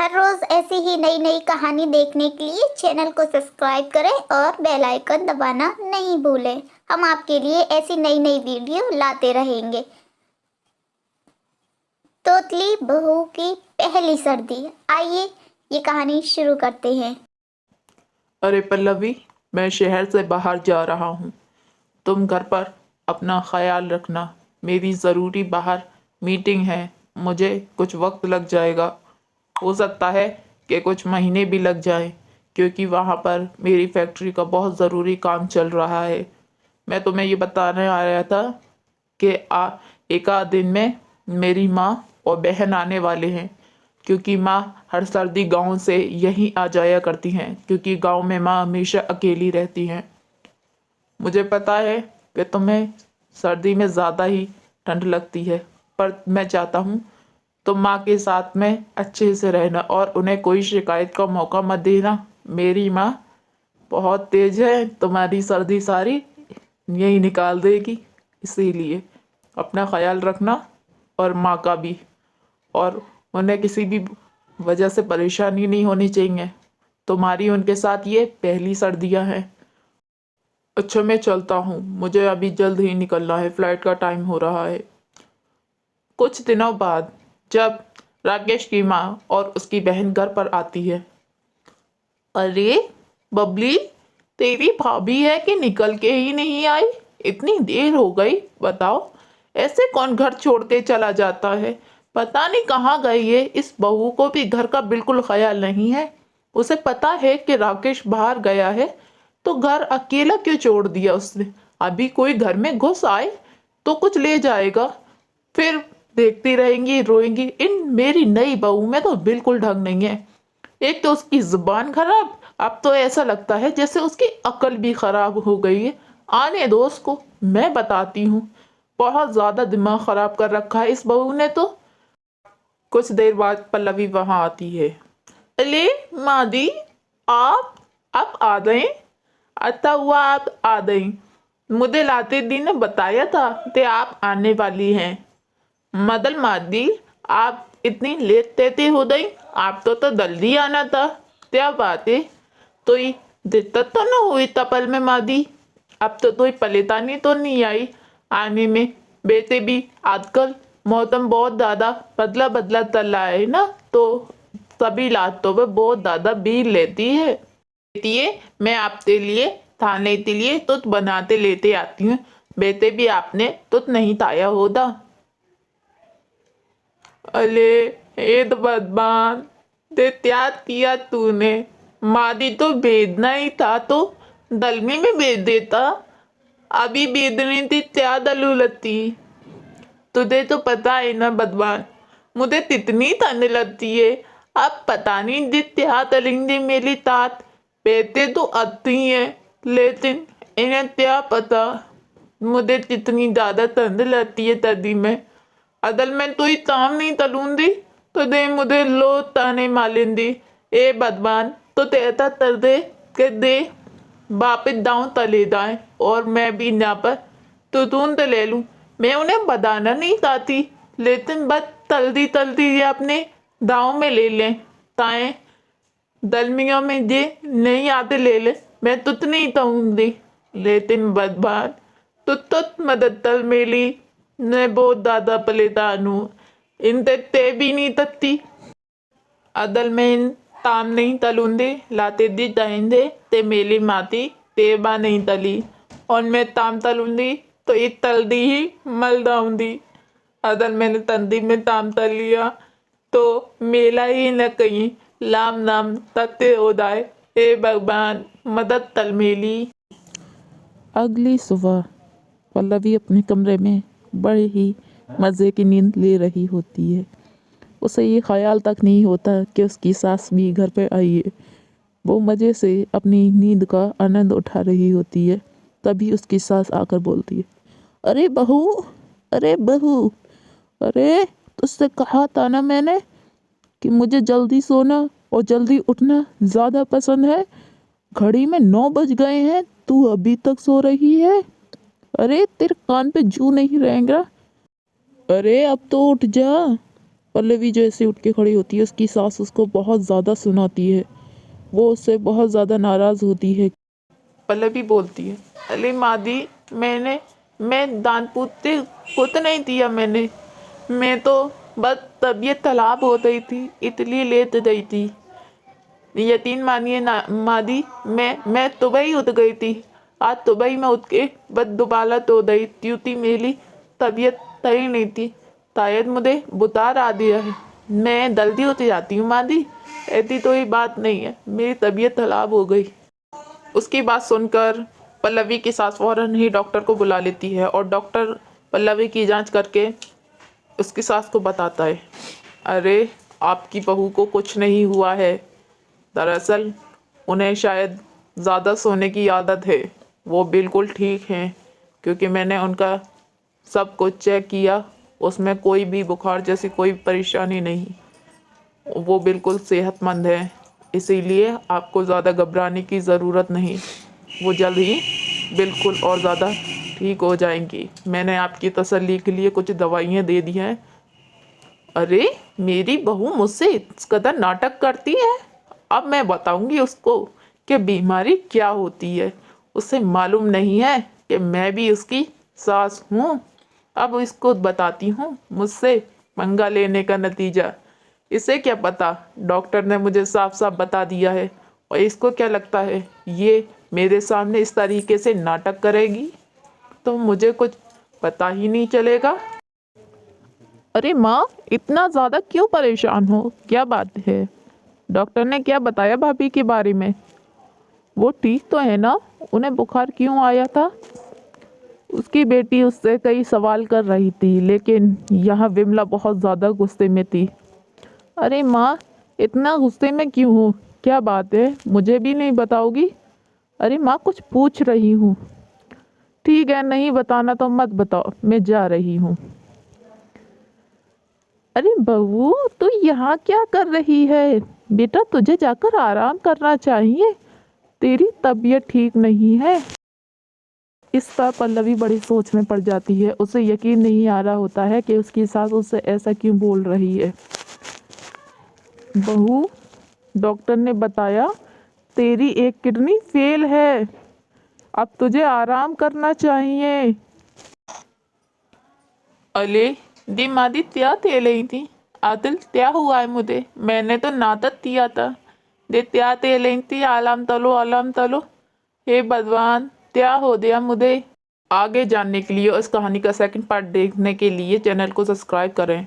हर रोज़ ऐसी ही नई नई कहानी देखने के लिए चैनल को सब्सक्राइब करें और बेल आइकन दबाना नहीं भूलें। हम आपके लिए ऐसी नई नई वीडियो लाते रहेंगे। तोतली बहू की पहली सर्दी। आइए ये कहानी शुरू करते हैं। अरे पल्लवी, मैं शहर से बाहर जा रहा हूँ। तुम घर पर अपना ख्याल रखना। मेरी ज़रूरी बाहर मीटिंग है। मुझे कुछ वक्त लग जाएगा। हो सकता है कि कुछ महीने भी लग जाएं, क्योंकि वहाँ पर मेरी फैक्ट्री का बहुत ज़रूरी काम चल रहा है। मैं तुम्हें ये बताने आ रहा था कि एक आध दिन में मेरी माँ और बहन आने वाले हैं, क्योंकि माँ हर सर्दी गांव से यहीं आ जाया करती हैं, क्योंकि गांव में माँ हमेशा अकेली रहती हैं। मुझे पता है कि तुम्हें सर्दी में ज़्यादा ही ठंड लगती है, पर मैं चाहता हूँ तुम माँ के साथ में अच्छे से रहना और उन्हें कोई शिकायत का मौका मत देना। मेरी माँ बहुत तेज है, तुम्हारी सर्दी सारी यही निकाल देगी। इसीलिए अपना ख्याल रखना और माँ का भी, और उन्हें किसी भी वजह से परेशानी नहीं होनी चाहिए। तुम्हारी उनके साथ ये पहली सर्दियाँ हैं। अच्छा, मैं चलता हूँ, मुझे अभी जल्द ही निकलना है, फ्लाइट का टाइम हो रहा है। कुछ दिनों बाद जब राकेश की माँ और उसकी बहन घर पर आती है। अरे बबली, तेरी भाभी है कि निकल के ही नहीं आई? इतनी देर हो गई, बताओ। ऐसे कौन घर छोड़ के चला जाता है? पता नहीं कहाँ गई है। इस बहू को भी घर का बिल्कुल ख्याल नहीं है। उसे पता है कि राकेश बाहर गया है, तो घर अकेला क्यों छोड़ दिया उसने? अभी कोई घर में घुस आए तो कुछ ले जाएगा, फिर देखती रहेंगी, रोएंगी। इन मेरी नई बहू में तो बिल्कुल ढंग नहीं है। एक तो उसकी जुबान खराब, अब तो ऐसा लगता है जैसे उसकी अकल भी खराब हो गई है। आने दो उसको, मैं बताती हूँ। बहुत ज्यादा दिमाग खराब कर रखा है इस बहू ने तो। कुछ देर बाद पल्लवी वहां आती है। अरे मादी, आप अब आ गए? अच्छा हुआ आप आ गई। मुझे लाते दिन ने बताया था कि आप आने वाली हैं। मदन मादी, आप इतनी लेट तैती हो गई? आप तो जल्दी आना था। क्या बात है? तो ये दिक्कत तो ना हुई तपल में मादी? अब तो कोई परेशानी तो नहीं आई आने में? वैसे भी आजकल मौसम बहुत ज़्यादा बदला बदला चल रहा है ना, तो सभी रास्तों पे बहुत ज़्यादा भीड़ लेती है। देखिए, मैं आपके लिए खाने के लिए तुझ बनाते लेते आती हूँ। वैसे भी आपने तुझ नहीं खाया होगा। अरे एद बदबान, ते त्याग किया तूने। मादी तो भेजना ही था तो दलमी में भेज देता। अभी भेजने थी क्या दलूलती? तुझे तो पता है ना बदबान, मुझे कितनी ठंड लगती है। अब पता नहीं जिस क्या करेंगे मेरी तात। बेटे तो आती हैं, लेकिन इन्हें क्या पता मुझे कितनी ज्यादा ठंड लगती है तभी में। अदल में तू ही काम नहीं तलूंदी तो दे मुझे लो ताने मालिंदी। ए बदबान, तो तेता तर दे के दे वापिस दाऊं तले दाएं, और मैं भी यहाँ पर तुतून तो ले लूं। मैं उन्हें बताना नहीं चाहती, लेकिन बस तलदी तलदी ये अपने दाव में ले लें ताए दलमियों में ये नहीं आते ले ले। मैं तुत नहीं कहूंगी, लेकिन बदबान तू तुत मदद तल मेली। मैं बहुत ज्यादा परेशान हूँ। इन ते भी नहीं तत्ती। अदल में इन ताम नहीं तलूंदे लाते दी जाएंदे ते मेली माती तेबा नहीं तली, और मैं ताम तलूंदी तो ये तलदी ही मल दाऊंदी। अदल मैंने तंदी में ताम तल लिया तो मेला ही न कहीं लाम नाम तत्ते हो जाए। ए भगवान, मदद तल मेली। अगली सुबह पल्लवी अपने कमरे में बड़े ही मज़े की नींद ले रही होती है। उसे ये ख्याल तक नहीं होता कि उसकी सास भी घर पे आई है। वो मज़े से अपनी नींद का आनंद उठा रही होती है। तभी उसकी सास आकर बोलती है, अरे बहू, अरे बहू, अरे तुझसे कहा था ना मैंने कि मुझे जल्दी सोना और जल्दी उठना ज़्यादा पसंद है। घड़ी में 9 बज गए हैं, तू अभी तक सो रही है। अरे तेरे कान पे जू नहीं रहेगा। अरे अब तो उठ जा। पल्लवी जैसे उठ के खड़ी होती है। उसकी सास उसको बहुत ज़्यादा सुनाती है, वो उससे बहुत ज़्यादा नाराज़ होती है। पल्लवी बोलती है, अरे मादी, मैं दान पूछते को तो नहीं दिया मैंने, मैं तो बस तबीयत खराब हो गई थी इसलिए लेट गई थी। यकीन मानिए ना मादी, मैं सुबह ही उठ गई थी। आज सुबह ही मैं उठ के बस दोबारा तो गई क्योंकि मेरी तबीयत सही नहीं थी। शायद मुझे बुखार आ दिया है। मैं जल्दी उठ जाती हूँ मादी, ऐसी तो ये बात नहीं है, मेरी तबीयत खराब हो गई। उसकी बात सुनकर पल्लवी की सास फौरन ही डॉक्टर को बुला लेती है और डॉक्टर पल्लवी की जांच करके उसकी सास को बताता है, अरे आपकी बहू को कुछ नहीं हुआ है, दरअसल उन्हें शायद ज़्यादा सोने की आदत है। वो बिल्कुल ठीक हैं क्योंकि मैंने उनका सब कुछ चेक किया, उसमें कोई भी बुखार जैसी कोई परेशानी नहीं, वो बिल्कुल सेहतमंद है। इसीलिए आपको ज़्यादा घबराने की ज़रूरत नहीं, वो जल्द ही बिल्कुल और ज़्यादा ठीक हो जाएंगी। मैंने आपकी तसल्ली के लिए कुछ दवाइयाँ दे दी हैं। अरे मेरी बहू मुझसे इस कदर नाटक करती है, अब मैं बताऊंगी उसको कि बीमारी क्या होती है। उसे मालूम नहीं है कि मैं भी उसकी सास हूँ। अब इसको बताती हूँ मुझसे पंगा लेने का नतीजा। इसे क्या पता, डॉक्टर ने मुझे साफ साफ बता दिया है, और इसको क्या लगता है ये मेरे सामने इस तरीके से नाटक करेगी तो मुझे कुछ पता ही नहीं चलेगा। अरे माँ, इतना ज़्यादा क्यों परेशान हो, क्या बात है? डॉक्टर ने क्या बताया भाभी के बारे में? वो ठीक तो है ना? उन्हें बुखार क्यों आया था? उसकी बेटी उससे कई सवाल कर रही थी, लेकिन यहाँ विमला बहुत ज़्यादा गुस्से में थी। अरे माँ, इतना गुस्से में क्यों हो? क्या बात है, मुझे भी नहीं बताओगी? अरे माँ, कुछ पूछ रही हूँ। ठीक है, नहीं बताना तो मत बताओ, मैं जा रही हूँ। अरे बहू, तू यहाँ क्या कर रही है? बेटा, तुझे जाकर आराम करना चाहिए, तेरी तबीयत ठीक नहीं है। इस पर पल्लवी बड़ी सोच में पड़ जाती है। उसे यकीन नहीं आ रहा होता है कि उसकी सास उससे ऐसा क्यों बोल रही है। बहू, डॉक्टर ने बताया तेरी एक किडनी फेल है, अब तुझे आराम करना चाहिए। अले दी मादी क्या दे रही थी, आदिल क्या हुआ है मुझे, मैंने तो नाटक किया था। दे क्या दे रही थी, आलम तलो। हे भगवान, क्या हो गया मुझे। आगे जानने के लिए और इस कहानी का सेकंड पार्ट देखने के लिए चैनल को सब्सक्राइब करें।